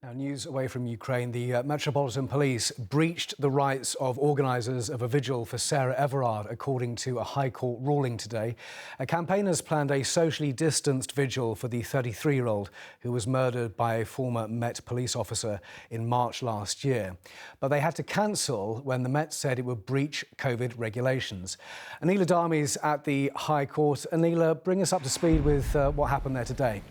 Now, news away from Ukraine. The Metropolitan Police breached the rights of organisers of a vigil for Sarah Everard, according to a High Court ruling today. Campaigners planned a socially distanced vigil for the 33-year-old who was murdered by a former Met police officer in March last year. But they had to cancel when the Met said it would breach COVID regulations. Anila Dami's at the High Court. Anila, bring us up to speed with what happened there today.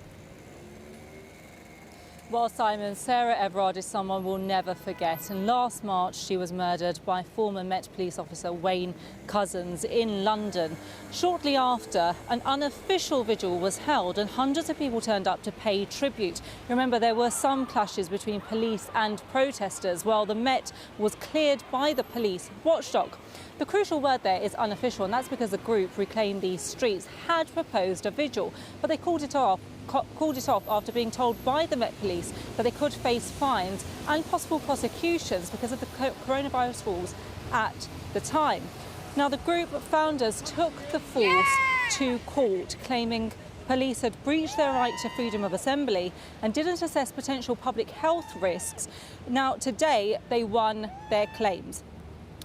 Well, Simon, Sarah Everard is someone we'll never forget. And last March, she was murdered by former Met police officer Wayne Couzens in London. Shortly after, an unofficial vigil was held and hundreds of people turned up to pay tribute. Remember, there were some clashes between police and protesters. Well, the Met was cleared by the police watchdog. The crucial word there is unofficial, and that's because the group Reclaim These Streets had proposed a vigil, but they called it off after being told by the Met Police that they could face fines and possible prosecutions because of the coronavirus rules at the time. Now, the group founders took the force to court, claiming police had breached their right to freedom of assembly and didn't assess potential public health risks. Now, today, they won their claims.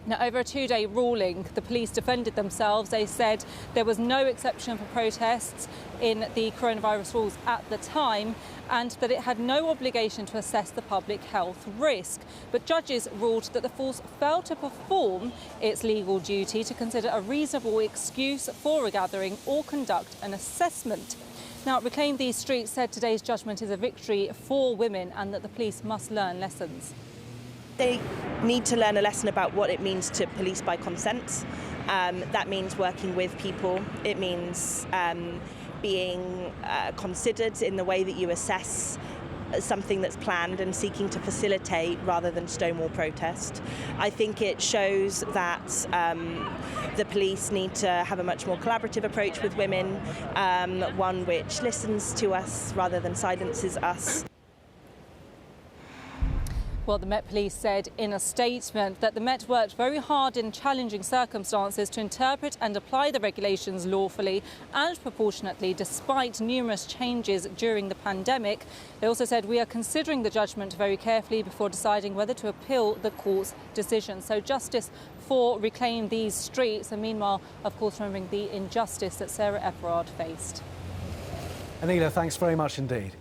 Now, over a two-day ruling, the police defended themselves. They said there was no exception for protests in the coronavirus rules at the time and that it had no obligation to assess the public health risk. But judges ruled that the force failed to perform its legal duty to consider a reasonable excuse for a gathering or conduct an assessment. Now, Reclaim These Streets said today's judgment is a victory for women and that the police must learn lessons. They need to learn a lesson about what it means to police by consent. That means working with people. It means being considered in the way that you assess something that's planned and seeking to facilitate rather than stonewall protest. I think it shows that the police need to have a much more collaborative approach with women, one which listens to us rather than silences us. Well, the Met Police said in a statement that the Met worked very hard in challenging circumstances to interpret and apply the regulations lawfully and proportionately, despite numerous changes during the pandemic. They also said, we are considering the judgment very carefully before deciding whether to appeal the court's decision. So justice for Reclaim These Streets, and meanwhile, of course, remembering the injustice that Sarah Everard faced. Anila, thanks very much indeed.